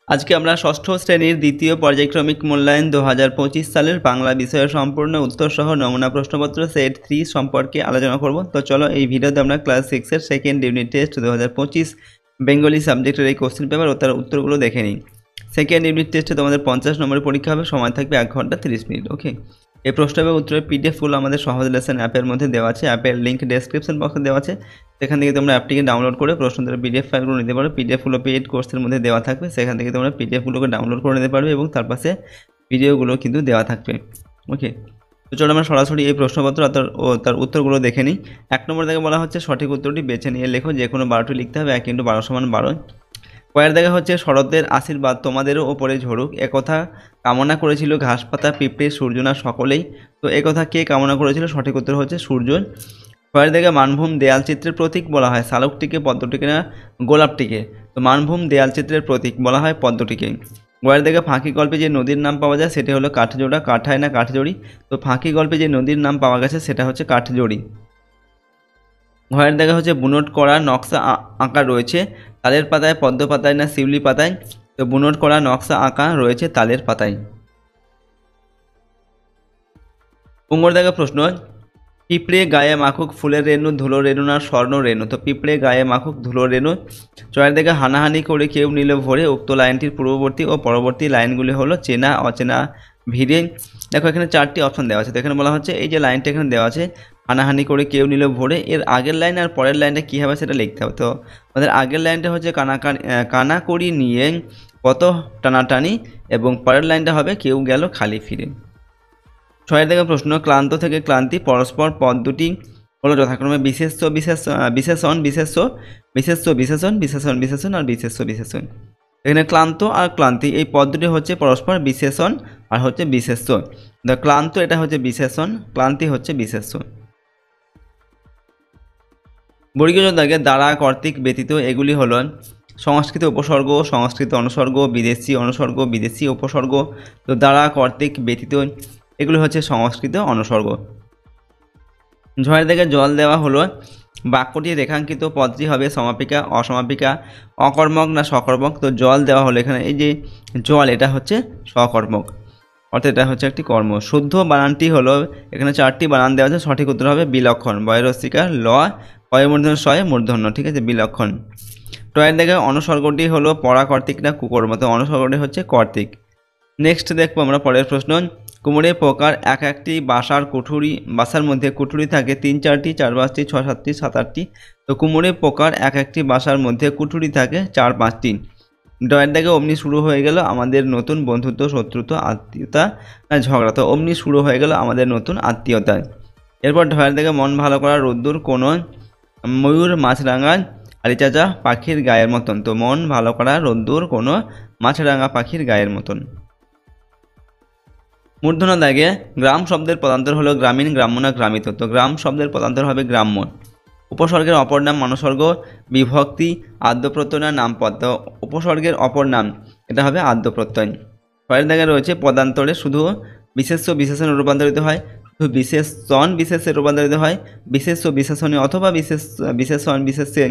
আজকে আমরা ষষ্ঠ শ্রেণীর দ্বিতীয় পর্যায়ক্রমিক মূল্যায়ন 2025 সালের বাংলা বিষয়ের সম্পূর্ণ উত্তর সহ নমুনা প্রশ্নপত্র সেট 3 সম্পর্কে আলোচনা করব। তো চলো এই ভিডিওতে আমরা ক্লাস 6 এর সেকেন্ড ইউনিট টেস্ট 2025 বেঙ্গলি সাবজেক্টের এই কোশ্চেন পেপার ও তার উত্তরগুলো দেখে নিই। সেকেন্ড ইউনিট টেস্টে তোমাদের 50 নম্বরের পরীক্ষা হবে, সময় থাকবে 1 ঘন্টা 30 মিনিট। ওকে, এই প্রশ্ন এবং উত্তরের পিডিএফগুলো আমাদের সহজ লেসন অ্যাপের মধ্যে দেওয়া আছে। অ্যাপের লিঙ্ক ডেসক্রিপশন বক্সে দেওয়া আছে, সেখান থেকে তোমরা অ্যাপটিকে ডাউনলোড করে প্রশ্নের পিডিএফ ফাইলগুলো নিতে পারো। পিডিএফগুলো পেইড কোর্সের মধ্যে দেওয়া থাকবে, সেখান থেকে তোমরা পিডিএফগুলোকে ডাউনলোড করে নিতে পারবে এবং তার পাশে ভিডিওগুলো কিন্তু দেওয়া থাকবে। ওকে, তো চলো আমরা সরাসরি এই প্রশ্নপত্র ও তার উত্তরগুলো দেখে নিই। 1 নম্বর থেকে বলা হচ্ছে সঠিক উত্তরটি বেছে নিয়ে লেখো, যে কোনো 12টি লিখতে হবে। 1 × 12 = 12। কয়ের দেখা হচ্ছে শরতের আশীর্বাদ তোমাদেরও ওপরে ঝরুক, একথা কামনা করেছিল ঘাসপাতা পিঁপড়ে সূর্যনা সকলেই। তো একথা কে কামনা করেছিল? সঠিক উত্তর হচ্ছে সূর্য। কয়ের দেখা মানভূম দেয়াল চিত্রের প্রতীক বলা হয় শালুকটিকে, পদ্মটিকে না গোলাপটিকে? তো মানভূম দেয়াল চিত্রের প্রতীক বলা হয় পদ্মটিকে। গয়ের দেখা ফাঁকি গল্পে যে নদীর নাম পাওয়া যায় সেটি হলো কাঠজোড়া, কাঠায় না কাঠজড়ি? তো ফাঁকি গল্পে যে নদীর নাম পাওয়া গেছে সেটা হচ্ছে কাঠজড়ি। ঘয়ের দেখা হচ্ছে বুনট করা নকশা আঁকা রয়েছে তালের পাতায়, পদ্ম পাতায় না শিউলি পাতায়? তো বুনট করা নকশা আঁকা রয়েছে তালের পাতায়। পুঙ্গর দেখা প্রশ্ন, পিঁপড়ে গায়ে মাখুক ফুলের রেণু, ধুলো রেণু না স্বর্ণ রেণু? তো পিঁপড়ে গায়ে মাখুক ধুলো রেণু। চয়ের দেখা হানাহানি করে কেউ নিল ভরে, উক্ত লাইনটির পূর্ববর্তী ও পরবর্তী লাইনগুলি হলো চেনা অচেনা ভিড়ে। দেখো এখানে 4টি অপশন দেওয়া আছে। তো এখানে বলা হচ্ছে এই যে লাইনটা এখানে দেওয়া আছে হানাহানি করে কেউ নিল ভরে, এর আগের লাইন আর পরের লাইনটা কী হবে সেটা লিখতে হবে। তো আমাদের আগের লাইনটা হচ্ছে কানাকড়ি নিয়ে কত টানাটানি, এবং পরের লাইনটা হবে কেউ গেল খালি ফিরে। 6 দেখা প্রশ্ন, ক্লান্ত থেকে ক্লান্তি পরস্পর পদ দুটি হলো যথাক্রমে বিশেষ্য বিশেষণ বিশেষ্য বিশেষ্য বিশেষণ বিশেষণ বিশেষণ আর বিশেষ্য বিশেষণ। এখানে ক্লান্ত আর ক্লান্তি এই পদ দুটি হচ্ছে পরস্পর বিশেষণ আর হচ্ছে বিশেষ্য। ক্লান্ত এটা হচ্ছে বিশেষণ, ক্লান্তি হচ্ছে বিশেষ্য। বর্গীয় দাগে দ্বারা কর্তৃক ব্যতীত এগুলি হলো সংস্কৃত উপসর্গ, সংস্কৃত অনুসর্গ, বিদেশি অনুসর্গ, বিদেশি উপসর্গ। তো দ্বারা কর্তৃক ব্যতীত এগুলি হচ্ছে সংস্কৃত অনুসর্গ। ঝয়ের দিকে জল দেওয়া হলো, বাক্যটি রেখাঙ্কিত পদটি হবে সমাপিকা, অসমাপিকা, অকর্মক না সকর্মক? তো জল দেওয়া হলো, এখানে এই যে জল এটা হচ্ছে সকর্মক, অর্থাৎ এটা হচ্ছে একটি কর্ম। শুদ্ধ বানানটি হলো, এখানে 4টি বানান দেওয়া আছে, সঠিক উত্তর হবে বিলক্ষণ, বয়রস্বিকা ল কয় মূর্ধন্য শয়ে মূর্ধন্য, ঠিক আছে, বিলক্ষণ। টয়ের দেখে অনুসর্গটি হলো পরা কর্তৃক না কুকর্ম? তো অনুসর্গটি হচ্ছে কর্তৃক। নেক্সট দেখবো আমরা পরের প্রশ্ন, কুমোরে প্রকার এক একটি বাসার মধ্যে কুঠুরি থাকে 3 4টি 4 5টি 6 7টি 7 8টি। তো কুমোরে প্রকার এক একটি বাসার মধ্যে কুঠুরি থাকে 4 5টি। ডয়ের দাগে অমনি শুরু হয়ে গেল আমাদের নতুন বন্ধুত্ব, শত্রুত্ব, আত্মীয়তা না ঝগড়া? তো অমনি শুরু হয়ে গেল আমাদের নতুন আত্মীয়তা। এরপর ঢয়ের দাগে মন ভালো করা রোদ্দুর কোনো ময়ূর মাছরাঙা আরিচাচা পাখির গায়ের মতন? তো মন ভালো করা রোদ্দুর কোনো মাছরাঙা পাখির গায়ের মতন। মূর্ধন্য দাগে গ্রাম শব্দের পদান্তর হলো গ্রামীণ, গ্রাম্য না গ্রামিত? তো গ্রাম শব্দের পদান্তর হবে গ্রাম্য। উপসর্গের অপর নাম মানসর্গ, বিভক্তি, আদ্যপ্রত্যয় না নামপদ? তো উপসর্গের অপর নাম এটা হবে আদ্যপ্রত্যয়। পরের দাগে রয়েছে পদান্তরে শুধু বিশেষ্য বিশেষণে রূপান্তরিত হয়, শুধু বিশেষণ বিশেষে রূপান্তরিত হয়, বিশেষ্য বিশেষণে অথবা বিশেষণ বিশেষে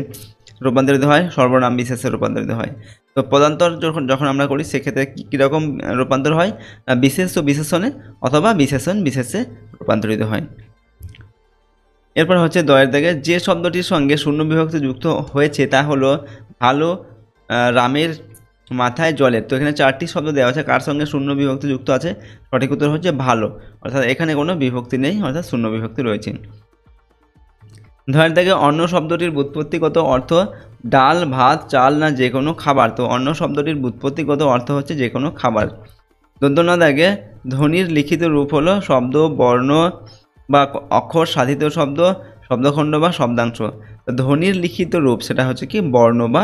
রূপান্তরিত হয়, সর্বনাম বিশেষে রূপান্তরিত হয়। তো পদান্তর যখন আমরা করি সেক্ষেত্রে কীরকম রূপান্তর হয় না বিশেষ্য বিশেষণে অথবা বিশেষণ বিশেষে রূপান্তরিত হয়। এরপর হচ্ছে দয়ের দাগে যে শব্দটির সঙ্গে শূন্য বিভক্তি যুক্ত হয়েছে তা হলো ভালো, রামের মাথায় জলের? তো এখানে 4টি শব্দ দেওয়া আছে, কার সঙ্গে শূন্য বিভক্তি যুক্ত আছে? সঠিক উত্তর হচ্ছে ভালো, অর্থাৎ এখানে কোনো বিভক্তি নেই, অর্থাৎ শূন্য বিভক্তি রয়েছে। ধয়ের দাগে অন্ন শব্দটির ব্যুৎপত্তিগত অর্থ ডাল, ভাত, চাল না যে কোনো খাবার? তো অন্ন শব্দটির ব্যুৎপত্তিগত অর্থ হচ্ছে যে কোনো খাবার। দন্তন্য দাগে ধ্বনির লিখিত রূপ হলো শব্দ, বর্ণ বা অক্ষর, সাধিত শব্দ, শব্দখণ্ড বা শব্দাংশ। ধ্বনির লিখিত রূপ সেটা হচ্ছে কি বর্ণ বা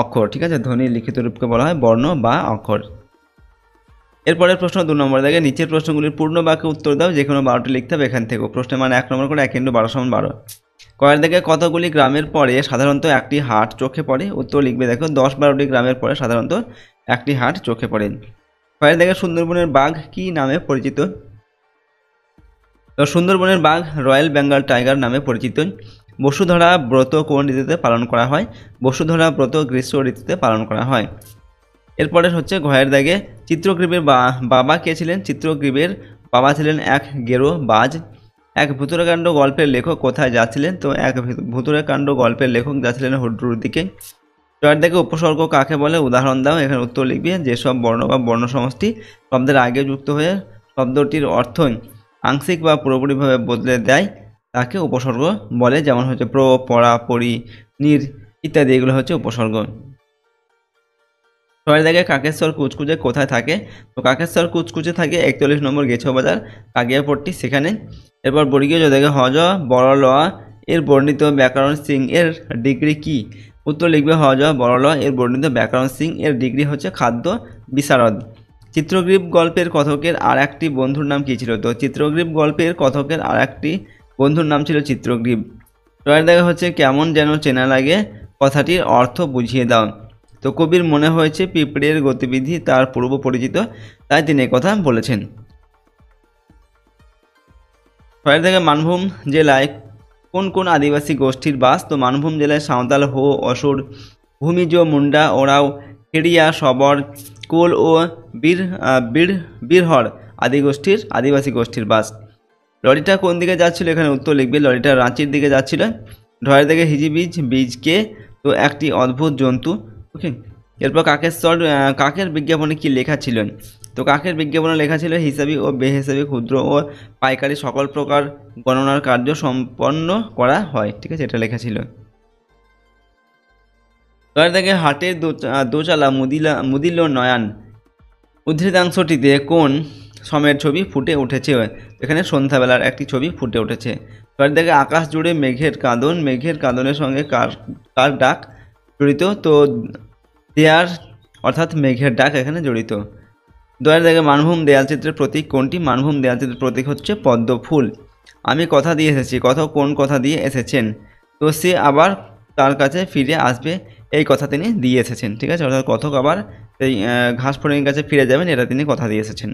অক্ষর, ঠিক আছে, ধ্বনির লিখিত রূপকে বলা হয় বর্ণ বা অক্ষর। এরপরের প্রশ্ন 2 নম্বর দাগে নিচের প্রশ্নগুলির পূর্ণ বাক্যে উত্তর দাও, যে কোনো 12টি লিখতে হবে এখান থেকে। প্রশ্নের মানে 1 নম্বর করে 1 × 12 = 12। কয়ের দিকে কতগুলি গ্রামের পরে সাধারণত একটি হাট চোখে পড়ে? উত্তর লিখবে দেখো 10-12টি গ্রামের পরে সাধারণত একটি হাট চোখে পড়ে। কয়ের দিকে সুন্দরবনের বাঘ কি নামে পরিচিত? তো সুন্দরবনের বাঘ রয়্যাল বেঙ্গল টাইগার নামে পরিচিত। বসুধরা ব্রত কোন ঋতুতে পালন করা হয়? বসুধরা ব্রত গ্রীষ্ম ঋতুতে পালন করা হয়। এরপরে হচ্ছে ঘয়ের দাগে চিত্রগ্রীবের বাবা কে ছিলেন? চিত্রগ্রীবের বাবা ছিলেন এক গেরোবাজ। এক ভুতুড়েকাণ্ড গল্পের লেখক কোথায় যাচ্ছিলেন? তো এক ভুতুড়েকাণ্ড গল্পের লেখক যাচ্ছিলেন হুড্রুর দিকে। জয়ের দাগে উপসর্গ কাকে বলে? উদাহরণ দাও। এখানে উত্তর লিখবে যেসব বর্ণ বা বর্ণ সমষ্টি শব্দের আগে যুক্ত হয়ে শব্দটির অর্থ আংশিক বা পুরোপুরিভাবে বদলে দেয় তাকে উপসর্গ বলে। যেমন হচ্ছে প্র, পরা, পরি, নির ইত্যাদি, এগুলো হচ্ছে উপসর্গ। ছয়ের জায়গায় কাকেশ্বর কুচকুচে কোথায় থাকে? তো কাকেশ্বর কুচকুচে থাকে 41 নম্বর গেছো বাজার কাগিয়াপট্টি, সেখানে। এরপর বর্গীয় জায়গায় হজ বড় ল এর বর্ণিত ব্যাকরণ সিং এর ডিগ্রি কি? উত্তর লিখবে হজ বড় ল এর বর্ণিত ব্যাকরণ সিং এর ডিগ্রি হচ্ছে খাদ্য বিশারদ। চিত্রগ্রীব গল্পের কথকের আর একটি বন্ধুর নাম কী ছিল? তো চিত্রগ্রীব গল্পের কথকের আর একটি বন্ধুর নাম ছিল চিত্রগ্রীব। ছয়ের দেখা হচ্ছে কেমন যেন চেনা লাগে কথাটির অর্থ বুঝিয়ে দাও। তো কবির মনে হয়েছে পিঁপড়ের গতিবিধি তার পূর্ব পরিচিত, তাই তিনি কথা বলেছেন। ছয়ের থেকে মানভূম জেলায় কোন কোন আদিবাসী গোষ্ঠীর বাস? তো মানভূম জেলায় সাঁওতাল, হো, অসুর, ভূমিজ, মুন্ডা, ওরাও, খেড়িয়া, শবর, কোল ও বীরহর আদিবাসী গোষ্ঠীর বাস। লরিটা কোন দিকে যাচ্ছিল? এখানে উত্তর লিখবে লরিটা রাঁচির দিকে যাচ্ছিল। ঢয়ের দিকে হিজিবিজ, বীজকে তো একটি অদ্ভুত জন্তু। ওকে, এরপর কাকের বিজ্ঞাপনে কি লেখা ছিল? তো কাকের বিজ্ঞাপনে লেখা ছিল হিসাবি ও বেহিসাবি, ক্ষুদ্র ও পাইকারি সকল প্রকার গণনার কার্য সম্পন্ন করা হয়। ঠিক আছে, এটা লেখা ছিল। এবার দেখে হাটের দোচালা মুদিল নয়ান উদ্ধৃতাংশটিতে কোন সময়ের ছবি ফুটে উঠেছে? এখানে সন্ধ্যাবেলার একটি ছবি ফুটে উঠেছে। এবার দেখে আকাশ জুড়ে মেঘের কাঁদনের সঙ্গে কার ডাক জড়িত? তো দেয়ার অর্থাৎ মেঘের ডাক এখানে জড়িত। দয়ের দেখে মানভূম দেয়ালচিত্রের প্রতীক কোনটি? মানভূম দেয়ালচিত্রের প্রতীক হচ্ছে পদ্ম ফুল। আমি কথা দিয়ে এসেছি, কোন কথা দিয়ে এসেছেন? তো সে আবার তার কাছে ফিরে আসবে, এই কথা তিনি দিয়ে এসেছেন। ঠিক আছে, অর্থাৎ কথক আবার এই ঘাস ফড়িংয়ের কাছে ফিরে যাবেন, এটা তিনি কথা দিয়ে এসেছেন।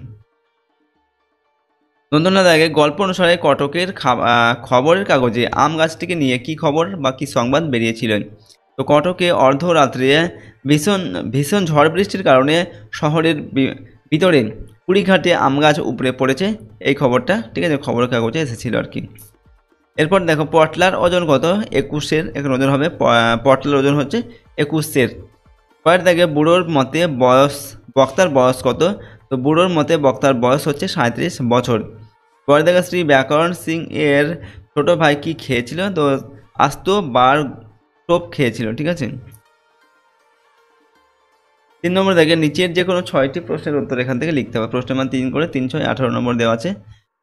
নন্দনা দাগে গল্প অনুসারে কটকের খবরের কাগজে আম গাছটিকে নিয়ে কি খবর বা কি সংবাদ বেরিয়েছিলেন? তো কটকে অর্ধরাত্রে ভীষণ ঝড় বৃষ্টির কারণে শহরের ভিতরে কুড়িঘাটে আম গাছ উপড়ে পড়েছে, এই খবরটা ঠিক আছে খবরের কাগজে এসেছিল আর কি। এরপর দেখো পটলার ওজন কত? 21-এর এখানে ওজন হবে, পটলার ওজন হচ্ছে 21-এর। পরের দেখে বুড়োর মতে বক্তার বয়স কত? তো বুড়োর মতে বক্তার বয়স হচ্ছে 37 বছর। পরে দেখে শ্রী ব্যাকরণ সিং এর ছোট ভাই কি খেয়েছিল? তো আস্ত বার টোপ খেয়েছিল। ঠিক আছে, 3 নম্বর দেখে নিচের যে কোনো 6টি প্রশ্নের উত্তর এখান থেকে লিখতে হবে। প্রশ্নের মান 3 করে 3 6 18 নম্বর দেওয়া আছে।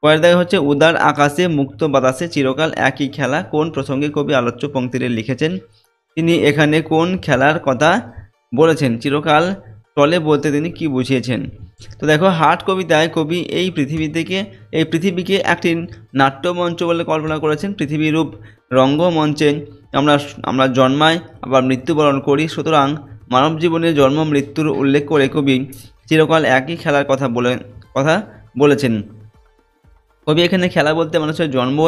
পরের দেখা হচ্ছে উদার আকাশে মুক্ত বাতাসে চিরকাল একই খেলা কোন প্রসঙ্গে কবি আলোচ্য পংক্তিতে লিখেছেন? তিনি এখানে কোন খেলার কথা বলেছেন? চিরকাল চলে বলতে তিনি কি বুঝিয়েছেন? তো দেখো হাট কবিতায় কবি এই পৃথিবীকে একটি নাট্যমঞ্চ বলে কল্পনা করেছেন। পৃথিবীরূপ রঙ্গমঞ্চে আমরা জন্মাই আবার মৃত্যুবরণ করি, সুতরাং মানব জীবনের জন্ম মৃত্যুর উল্লেখ করে কবি চিরকাল একই খেলার কথা বলেছেন। কবি এখানে খেলা বলতে মানুষের জন্ম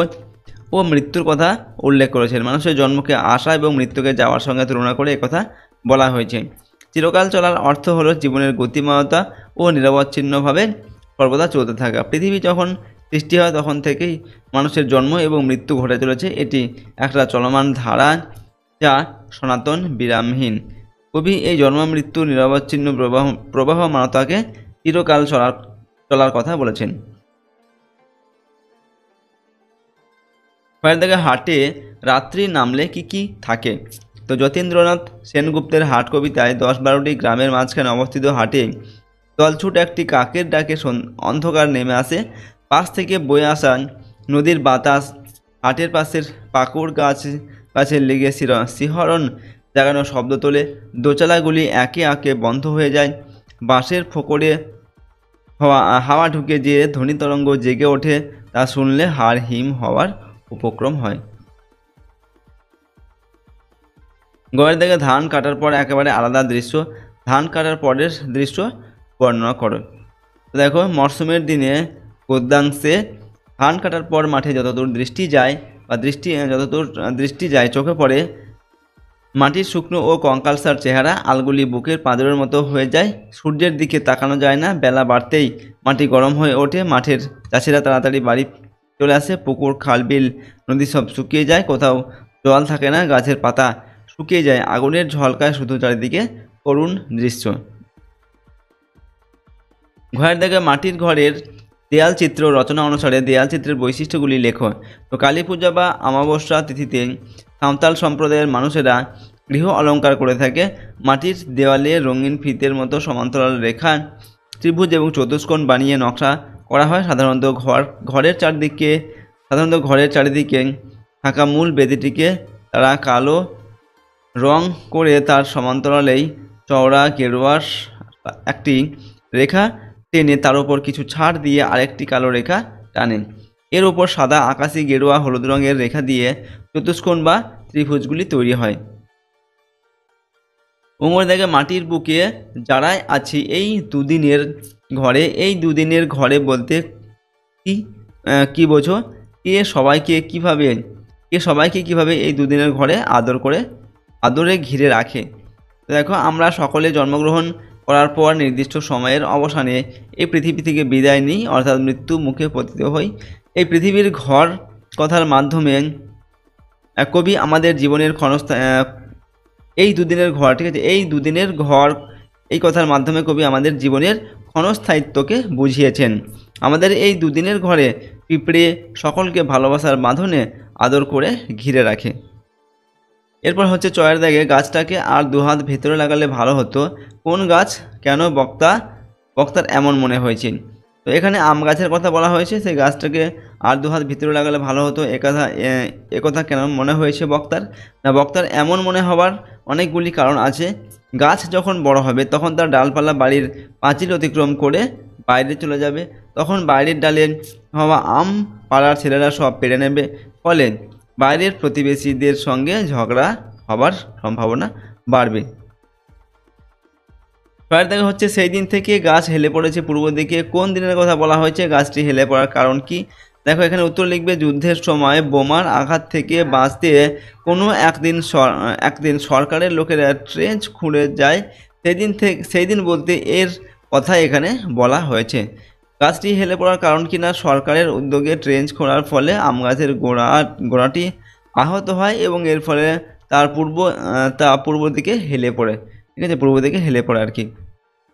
ও মৃত্যুর কথা উল্লেখ করেছেন। মানুষের জন্মকে আসা এবং মৃত্যুকে যাওয়ার সঙ্গে তুলনা করে একথা বলা হয়েছে। চিরকাল চলার অর্থ হলো জীবনের গতিময়তা ও নিরবচ্ছিন্নভাবে সর্বদা চলতে থাকা। পৃথিবী যখন সৃষ্টি হয় তখন থেকেই মানুষের জন্ম এবং মৃত্যু ঘটে চলেছে, এটি একটা চলমান ধারা যা সনাতন বিরামহীন। কবি এই জন্ম মৃত্যু নিরবচ্ছিন্ন প্রবাহমানতাকে চিরকাল চলার কথা বলেছেন। পরের দিকে হাটে রাত্রি নামলে কি থাকে? তো যতীন্দ্রনাথ সেনগুপ্তের হাট কবিতায় 10-12টি গ্রামের মাঝখানে অবস্থিত হাটে দলছুট একটি কাকের ডাকে অন্ধকার নেমে আসে। পাশ থেকে বয়ে আসা নদীর বাতাস হাটের পাশের পাকুড় গাছে লেগে শিহরণ জাগানো শব্দ তোলে। দোচালাগুলি একে একে বন্ধ হয়ে যায়। বাঁশের ফোকরে হাওয়া ঢুকে যে ধ্বনি তরঙ্গ জেগে ওঠে তা শুনলে হাড় হিম হওয়ার উপক্রম হয়। গয়ের দিকে ধান কাটার পর একেবারে আলাদা দৃশ্য, ধান কাটার পরের দৃশ্য বর্ণনা করো। দেখো মরশুমের দিনে গদ্যাংশে ধান কাটার পর মাঠে যতদূর দৃষ্টি যায় চোখে পড়ে মাটির শুকনো ও কঙ্কালসার চেহারা, আলগুলি বুকের পাঁজরের মতো হয়ে যায়, সূর্যের দিকে তাকানো যায় না, বেলা বাড়তেই মাটি গরম হয়ে ওঠে, মাঠের চাষিরা তাড়াতাড়ি বাড়ি চলে আসে, পুকুর খাল বিল নদী সব শুকিয়ে যায়, কোথাও জল থাকে না, গাছের পাতা শুকিয়ে যায়, আগুনের ঝলকায় শুধু চারিদিকে করুণ দৃশ্য। ঘরের দাগে মাটির ঘরের দেয়াল চিত্র রচনা অনুসারে দেয়াল চিত্রের বৈশিষ্ট্যগুলি লেখো। তো কালী পূজা বা অমাবস্যা তিথিতে সাঁওতাল সম্প্রদায়ের মানুষেরা গৃহ অলঙ্কার করে থাকে। মাটির দেওয়ালে রঙিন ফিতের মতো সমান্তরাল রেখা, ত্রিভুজ এবং চতুষ্কোণ বানিয়ে নকশা করা হয়। সাধারণত ঘরের চারিদিকে থাকা মূল বেদিটিকে তারা কালো রং করে তার সমান্তরালেই চওড়া গেরুয়ার একটি রেখা টেনে তার উপর কিছু ছাড় দিয়ে আরেকটি কালো রেখা টানে। এর ওপর সাদা, আকাশি, গেরুয়া, হলুদ রঙের রেখা দিয়ে চতুষ্কোণ বা ত্রিভুজগুলি তৈরি হয়। উমর দেখে মাটির বুকে যারাই আছি এই দুদিনের ঘরে। এই দুদিনের ঘরে বলতে কি বোঝো? কে সবাইকে কিভাবে এই দুদিনের ঘরে আদরে ঘিরে রাখে। দেখো, আমরা সকলে জন্মগ্রহণ করার পর নির্দিষ্ট সময়ের অবসানে এই পৃথিবী থেকে বিদায় নিই, অর্থাৎ মৃত্যু মুখে পতিত হই। এই পৃথিবীর ঘর কথার মাধ্যমে কবি আমাদের জীবনের এই দুদিনের ঘর, ঠিক আছে, এই দুদিনের ঘর এই কথার মাধ্যমে কবি আমাদের জীবনের ক্ষণস্থায়িত্বকে বুঝিয়েছেন। আমাদের এই দুদিনের ঘরে পিঁপড়ে সকলকে ভালোবাসার বাঁধনে আদর করে ঘিরে রাখে। এরপর হচ্ছে চয়ের দাগে, গাছটাকে আর দুহাত ভেতরে লাগালে ভালো হতো। কোন গাছ, কেন বক্তার এমন মনে হয়েছে? তো এখানে আম গাছের কথা বলা হয়েছে, সেই গাছটাকে আর দুহাত ভিতরে লাগালে ভালো হতো। একথা কেন মনে হয়েছে বক্তার? না, বক্তার এমন মনে হওয়ার অনেকগুলি কারণ আছে। গাছ যখন বড় হবে তখন তার ডালপালা বাড়ির পাঁচিল অতিক্রম করে বাইরে চলে যাবে, তখন বাইরের ডালে হওয়া আম পাড়ার ছেলেরা সব পেড়ে নেবে, ফলে বাইরের প্রতিবেশীদের সঙ্গে ঝগড়া হবার সম্ভাবনা বাড়বে। ছয়ের দেখা হচ্ছে, সেই দিন থেকে গাছ হেলে পড়েছে পূর্ব দিকে। কোন দিনের কথা বলা হয়েছে? গাছটি হেলে পড়ার কারণ কি? দেখো, এখানে উত্তর লিখবে, যুদ্ধের সময় বোমার আঘাত থেকে বাঁচতে কোনো একদিন সরকারের লোকেরা ট্রেঞ্চ খুঁড়ে যায়, সেই দিন বলতে এর কথা এখানে বলা হয়েছে। গাছটি হেলে পড়ার কারণ কি না, সরকারের উদ্যোগে ট্রেঞ্চ খোঁড়ার ফলে আম গাছের গোড়াটি আহত হয় এবং এর ফলে তা পূর্ব দিকে হেলে পড়ে, ঠিক আছে, পূর্ব দিকে হেলে পড়ে আর কি।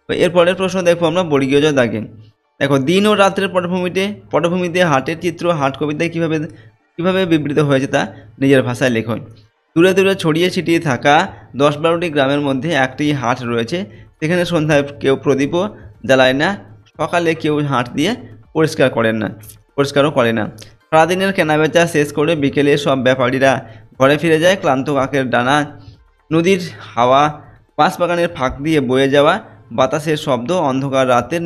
তো এরপরের প্রশ্ন দেখো আমরা বর্গীয় জ দাগে। দেখো, দিন ও রাত্রের পটভূমিতে হাটের চিত্র হাট কবিতায় কীভাবে বিবৃত হয়েছে তা নিজের ভাষায় লেখো। দূরে দূরে ছড়িয়ে ছিটিয়ে থাকা 10-12টি গ্রামের মধ্যে একটি হাট রয়েছে। সেখানে সন্ধ্যায় কেউ প্রদীপও জ্বালায় না, সকালে কেউ হাট দিয়ে পরিষ্কারও করে না। সারাদিনের কেনাবেচা শেষ করে বিকেলে সব ব্যাপারীরা ঘরে ফিরে যায়। ক্লান্ত কাকের ডানা, নদীর হাওয়া, বাঁশবাগানের ফাঁক দিয়ে বয়ে যাওয়া বাতাসের শব্দ অন্ধকার রাতের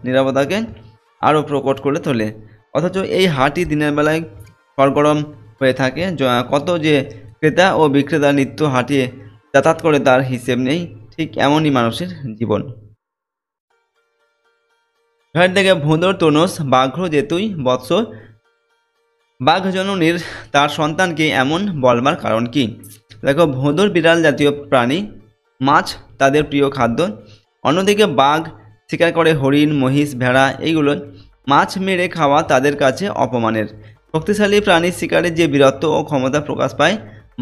নীরবতাকে আরও প্রকট করে তোলে। অথচ এই হাটই দিনের বেলায় সরগরম হয়ে থাকে। কত যে ক্রেতা ও বিক্রেতা নিত্য হাটিয়ে যাতায়াত করে তার হিসেব নেই। ঠিক এমনই মানুষের জীবন। ঘরের দিকে ভোঁদর তনস, বাঘ্র যেতুই বৎস। বাঘ জননীর তার সন্তানকে এমন বলবার কারণ কি? দেখো, ভোঁদর বিড়াল জাতীয় প্রাণী, মাছ তাদের প্রিয় খাদ্য। অন্যদিকে বাঘ শিকার করে হরিণ, মহিষ, ভেড়া, এইগুলো মাছ মেরে খাওয়া তাদের কাছে অপমানের। শক্তিশালী প্রাণীর শিকারে যে বীরত্ব ও ক্ষমতা প্রকাশ পায়,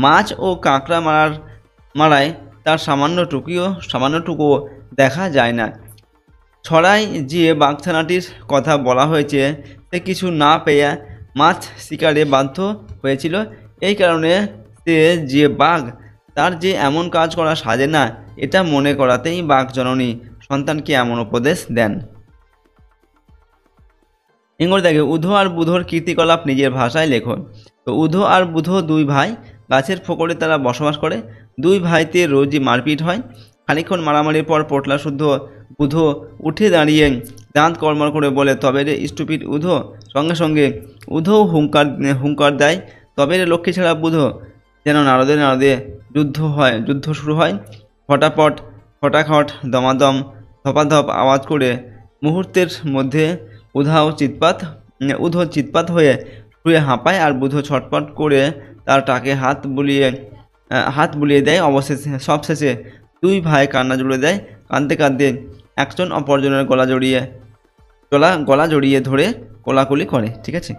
মাছ ও কাঁকড়া মারায় তার সামান্যটুকুও দেখা যায় না। ছড়ায় যে বাঘছানাটির কথা বলা হয়েছে, সে কিছু না পেয়ে মাছ শিকারে বাধ্য হয়েছিল। এই কারণে সে যে বাঘ, তার যে এমন কাজ করা সাজে না, এটা মনে করাতেই বাঘ জননী সন্তানকে এমন উপদেশ দেন। ইঙ্গর দেখে, উধো আর বুধোর কীর্তিকলাপ নিজের ভাষায় লেখো। তো উধো আর বুধো দুই ভাই, গাছের ফোকরে তারা বসবাস করে। দুই ভাইতে রোজই মারপিট হয়। খানিক্ষণ মারামারির পর পোটলা শুদ্ধ বুধো উঠে দাঁড়িয়ে দাঁত কড়মড় করে বলে, তবে রে স্টুপিড উধো। সঙ্গে সঙ্গে উধো হুঙ্কার দেয়, তবে রে লক্ষ্মী ছাড়া বুধো। যেন নারদে যুদ্ধ শুরু হয়। ফটাখট দমাদম ধপাধপ আওয়াজ করে মুহূর্তের মধ্যে উধো চিৎপাত হয়ে শুয়ে হাঁপায়, আর বুধো ছটপট করে তার টাকে হাত বুলিয়ে হাত বুলিয়ে দেয়। অবশেষে সবশেষে দুই ভাই কান্না জুড়ে দেয়। কাঁদতে কাঁদতে একজন অপরজনের গলা জড়িয়ে ধরে কোলাকুলি করে। ঠিক আছে,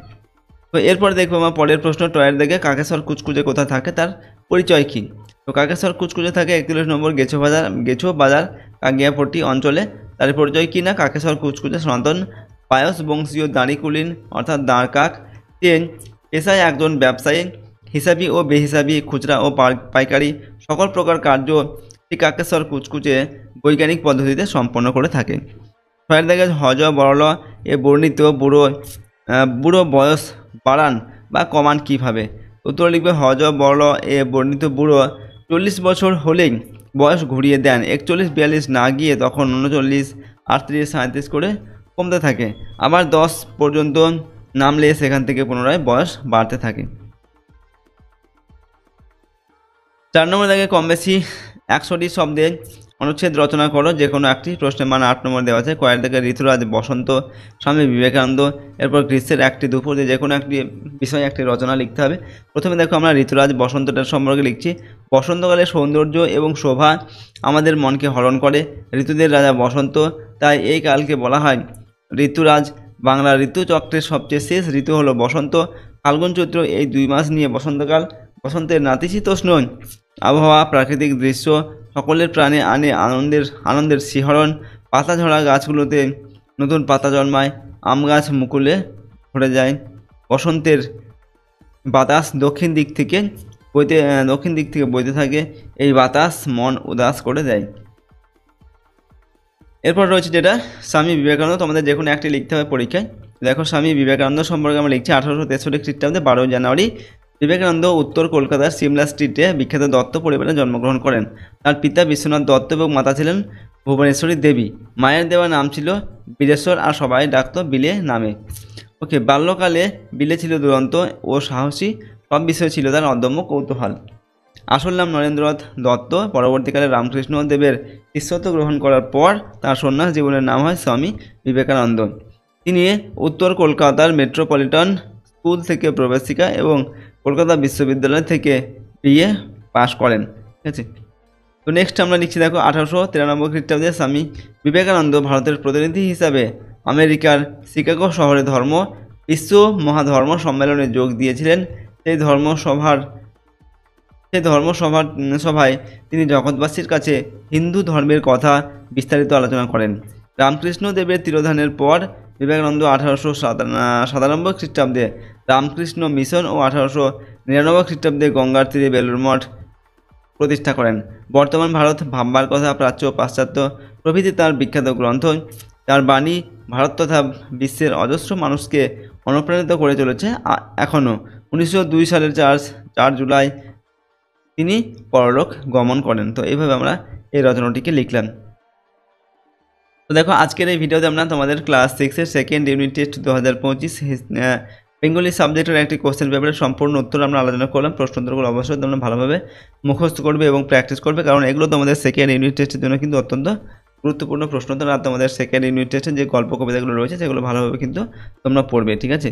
তো এরপর দেখবো আমার পরের প্রশ্ন, টয়ের দিকে কাকেশ্বর কুচকুচে কোথায় থাকে, তার পরিচয় কী? তো কাকেশ্বর কুচকুচে থাকে 41 নম্বর গেছো বাজার কাগিয়াপট্টি অঞ্চলে। তার পরিচয় কী না, কাকেশ্বর কুচকুচে সনাতন পায়স বংশীয় দাঁড়িকুলিন অর্থাৎ দাঁড়কাক। পেশায় একজন ব্যবসায়ী, হিসাবি ও বেহিসাবি, খুচরা ও পাইকারি সকল প্রকার কার্য এই কাকেশ্বর কুচকুচে বৈজ্ঞানিক পদ্ধতিতে সম্পন্ন করে থাকে। ছয়ের দিকে হজ বরল এ বর্ণিত বুড়ো বয়স বাড়ান বা কমান কীভাবে? উত্তর লিখবে হজ বরল এ বর্ণিত বুড়ো 40 বছর হলেই বয়স ঘুরিয়ে দেন। 41-42 না গিয়ে তখন 39, 38, 37 করে কমতে থাকে। আবার 10 পর্যন্ত নামলে সেখান থেকে পুনরায় বয়স বাড়তে থাকে। 4 নম্বর দাগে কম বেশি 100টি শব্দে অনুচ্ছেদ রচনা করো, যে কোনো একটি। প্রশ্নের মান 8 নম্বর দেওয়া আছে। কয়ের দিকে ঋতুরাজ, বসন্ত, স্বামী বিবেকানন্দ, এরপর গ্রীষ্মের একটি দুপুর, যে কোনো একটি বিষয়ে একটি রচনা লিখতে হবে। প্রথমে দেখো আমরা ঋতুরাজ বসন্তটার সম্পর্কে লিখছি। বসন্তকালে সৌন্দর্য এবং শোভা আমাদের মনকে হরণ করে। ঋতুদের রাজা বসন্ত, তাই এই কালকে বলা হয় ঋতুরাজ। বাংলা ঋতুচক্রের সবচেয়ে শেষ ঋতু হলো বসন্ত। ফাল্গুন চৈত্র এই 2 মাস নিয়ে বসন্তকাল। বসন্তের নাতিশীতোষ্ণ আবহাওয়া, প্রাকৃতিক দৃশ্য সকলের প্রাণে আনে আনন্দের শিহরণ। পাতা ঝরা গাছগুলোতে নতুন পাতা জন্মায়, আম গাছ মুকুলে ভরে যায়। বসন্তের বাতাস দক্ষিণ দিক থেকে বইতে থাকে। এই বাতাস মন উদাস করে দেয়। এরপর রয়েছে যেটা স্বামী বিবেকানন্দ, তোমাদের যে কোনো একটি লিখতে হবে পরীক্ষায়। দেখো স্বামী বিবেকানন্দ সম্পর্কে আমরা লিখছি 1863 খ্রিস্টাব্দে 12 জানুয়ারি বিবেকানন্দ উত্তর কলকাতার সিমলা স্ট্রিটে বিখ্যাত দত্ত পরিবারে জন্মগ্রহণ করেন। তার পিতা বিশ্বনাথ দত্ত এবং মাতা ছিলেন ভুবনেশ্বরী দেবী। মায়ের দেওয়া নাম ছিল বীরেশ্বর আর সবাই ডাকত বিলে নামে। ওকে, বাল্যকালে বিলে ছিল দুরন্ত ও সাহসী, সব বিষয়ে ছিল তার অদম্য কৌতূহল। আসল নাম নরেন্দ্রনাথ দত্ত। পরবর্তীকালে রামকৃষ্ণ দেবের শিষ্যত্ব গ্রহণ করার পর তার সন্ন্যাস জীবনের নাম হয় স্বামী বিবেকানন্দ। তিনি উত্তর কলকাতার মেট্রোপলিটন স্কুল থেকে প্রবেশিকা এবং কলকাতা বিশ্ববিদ্যালয় থেকে বিএ পাশ করেন। ঠিক আছে, তো নেক্সট আমরা লিখছি দেখো 1893 খ্রিস্টাব্দে স্বামী বিবেকানন্দ ভারতের প্রতিনিধি হিসাবে আমেরিকার শিকাগো শহরে বিশ্ব মহাধর্ম সম্মেলনে যোগ দিয়েছিলেন। সেই সভায় তিনি জগৎবাসীর কাছে হিন্দু ধর্মের কথা বিস্তারিত আলোচনা করেন। রামকৃষ্ণ দেবের তিরোধানের পর বিবেকানন্দ 1897 খ্রিস্টাব্দে রামকৃষ্ণ মিশন ও 1899 খ্রিস্টাব্দে গঙ্গার তীরে বেলুর মঠ প্রতিষ্ঠা করেন। বর্তমান ভারত, ভাববার কথা, প্রাচ্য পাশ্চাত্য প্রভৃতি তার বিখ্যাত গ্রন্থ। তার বাণী ভারত তথা বিশ্বের অজস্র মানুষকে অনুপ্রাণিত করে চলেছে এখনও। 1902 সালের 4 জুলাই তিনি পরলোক গমন করেন। তো এইভাবে আমরা এই রচনাটিকে লিখলাম। তো দেখো আজকের এই ভিডিওতে আমরা তোমাদের ক্লাস 6-এর সেকেন্ড ইউনিট টেস্ট 2025 বেঙ্গলি সাবজেক্টের একটি কোশ্চেন পেপারের সম্পূর্ণ উত্তর আমরা আলোচনা করলাম। প্রশ্নোত্তরগুলো অবশ্যই তোমরা ভালোভাবে মুখস্থ করবে এবং প্র্যাকটিস করবে, কারণ এগুলো তোমাদের সেকেন্ড ইউনিট টেস্টের জন্য কিন্তু অত্যন্ত গুরুত্বপূর্ণ প্রশ্নোত্তর। আর তোমাদের সেকেন্ড ইউনিট টেস্টের যে গল্প কবিতাগুলো রয়েছে সেগুলো ভালোভাবে কিন্তু তোমরা পড়বে। ঠিক আছে,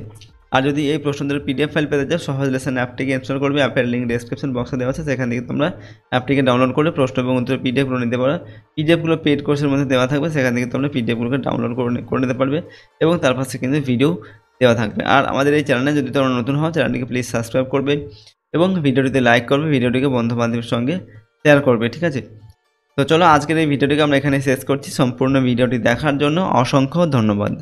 আর যদি এই প্রশ্নোত্তরের পিডিএফ ফাইল পেতে চাও, সহজ লেসন অ্যাপটিকে ইনস্টল করবে। অ্যাপের লিঙ্ক ডেসক্রিপশন বক্সে দেওয়া আছে, সেখান থেকে তোমরা অ্যাপটিকে ডাউনলোড করে প্রশ্ন এবং উত্তরের পিডিএফগুলো নিতে পারো। পিডিএফগুলো পেড কোর্সের মধ্যে দেওয়া থাকবে, সেখান থেকে তোমরা পিডিএফগুলোকে ডাউনলোড করে নিতে পারবে এবং তার পাশে কিন্তু ভিডিও দেওয়া থাকবে। আর আমাদের এই চ্যানেলে যদি তোমরা নতুন হও, চ্যানেলটিকে প্লিজ সাবস্ক্রাইব করবে এবং ভিডিওটিতে লাইক করবে, ভিডিওটিকে বন্ধু বান্ধবের সঙ্গে শেয়ার করবে। ঠিক আছে, তো চলো আজকের এই ভিডিওটিকে আমরা এখানে শেষ করছি। সম্পূর্ণ ভিডিওটি দেখার জন্য অসংখ্য ধন্যবাদ।